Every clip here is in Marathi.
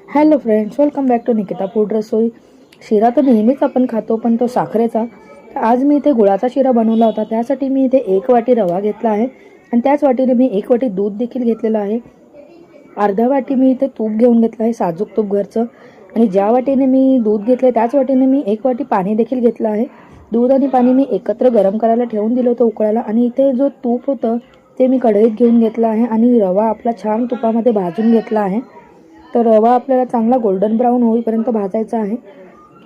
Hello friends, welcome back to Nikita food Rasoi. शिरा तर नेहमीच आपण खातो, पण तो साखरेचा। तर आज मी इथे गुळाचा शिरा बनवला होता। त्यासाठी मी इथे 1 वाटी रवा घेतला आहे आणि त्याच वाटीने मी 1 वाटी दूध देखील घेतलेलं आहे। अर्धा वाटी मी इथे तूप घेऊन घेतलं आहे, साजूक तूप घरचं। आणि ज्या वाटीने मी दूध घेतले त्याच वाटीने मी 1 वाटी पाणी देखील घेतलं आहे। दूध आणि पाणी मी एकत्र गरम करायला ठेवून दिलं होतं उकळायला। आणि इथे जो तूप होतं ते मी कढईत घेऊन घेतलं आहे आणि रवा आपला छान तुपामध्ये भाजून घेतला आहे। तर रवा आपल्याला चांगला गोल्डन ब्राऊन होईपर्यंत भाजायचा आहे।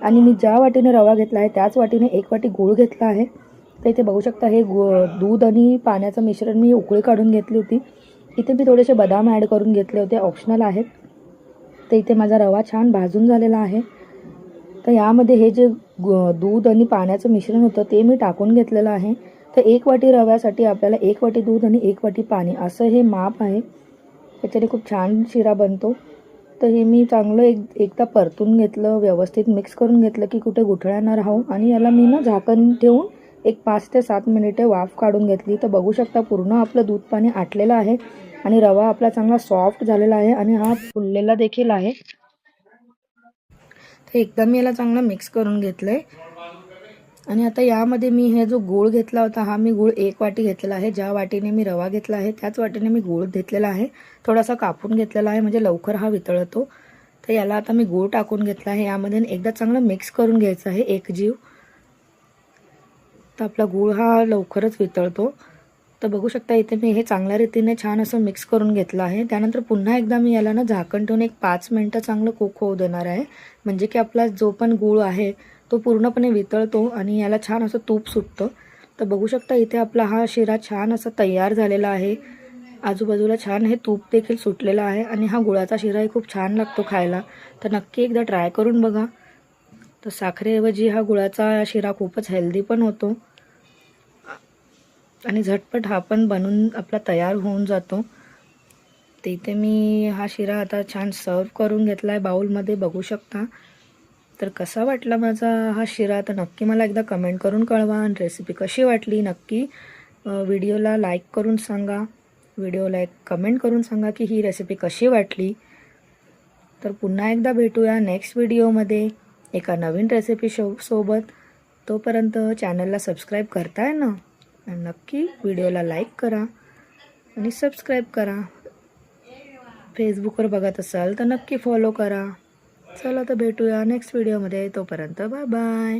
आणि मी ज्या वाटीने रवा घेतला आहे त्याच वाटीने 1 वाटी गूळ घेतला आहे। तर इथे बघू शकता हे दूध आणि पाण्याचं मिश्रण मी उकळी काढून घेतली होती। इथे मी थोडेसे बदाम ॲड करून घेतले होते, ऑप्शनल आहेत। तर इथे माझा रवा छान भाजून झालेला आहे। तर यामध्ये हे जे दूध आणि पाण्याचं मिश्रण होतं ते मी टाकून घेतलेलं आहे। तर 1 वाटी रव्यासाठी आपल्याला 1 वाटी दूध आणि 1 वाटी पाणी असं हे माप आहे। त्याच्याने खूप छान शिरा बनतो। तर हे मी चांगलं एकदा परतून घेतलं, व्यवस्थित मिक्स करून घेतलं की कुठे गुठळ्या न राहू। आणि याला मी ना झाकण ठेवून एक 5 ते 7 मिनिटे वाफ काढून घेतली। तर बघू शकता पूर्ण आपलं दूध पाणी आटलेलं आहे आणि रवा आपला चांगला सॉफ्ट झालेला आहे आणि हा फुललेला देखील आहे। तर एकदा मी याला चांगलं मिक्स करून घेतलंय। आणि आता यामध्ये मी हे जो गूळ घेतला होता हा मी गूळ 1 वाटी घेतलेला आहे। ज्या वाटीने मी रवा घेतला आहे त्याच वाटीने मी गूळ घेतलेला आहे। थोडासा कापून घेतलेला आहे म्हणजे लवकर हा वितळतो। तर याला आता मी गूळ टाकून घेतला आहे। यामध्ये एकदा चांगलं मिक्स करून घ्यायचं आहे एकजीव। तर आपला गूळ हा लवकरच वितळतो। तर बघू शकता इथे मी हे चांगल्या रीतीने छान असं मिक्स करून घेतलं आहे। त्यानंतर पुन्हा एकदा मी याला ना झाकण ठेवून एक 5 मिनिटं चांगलं कुक होऊ देणार आहे। म्हणजे की आपला जो पण गूळ आहे तो पूर्णपणे वितळतो आणि याला छान असं तूप सुटतं। तर बघू शकता इथे आपला हा शिरा छान असा तयार झालेला आहे। आजूबाजूला छान हे तूप देखील सुटलेलं आहे आणि हा गुळाचा शिराही खूप छान लागतो खायला। तर नक्की एकदा ट्राय करून बघा। तर साखरेऐवजी हा गुळाचा शिरा खूपच हेल्दी पण होतो आणि झटपट हा पण बनून आपला तयार होऊन जातो। तर इथे मी हा शिरा आता छान सर्व करून घेतला आहे बाउलमध्ये, बघू शकता। तर कसा वाटला माझा हा शिरा तर नक्की मला एकदा कमेंट करून कळवा। आणि रेसिपी कशी वाटली नक्की व्हिडिओला लाईक करून सांगा। व्हिडिओला एक कमेंट करून सांगा की ही रेसिपी कशी वाटली। तर पुन्हा एकदा भेटूया नेक्स्ट व्हिडिओमध्ये एका नवीन रेसिपी सोबत। तोपर्यंत चॅनलला सबस्क्राईब करताय ना, नक्की व्हिडिओला लाईक करा आणि सबस्क्राईब करा। फेसबुकवर बघत असाल तर नक्की फॉलो करा। चला तर भेटूया नेक्स्ट व्हिडिओमध्ये, तोपर्यंत बाय बाय।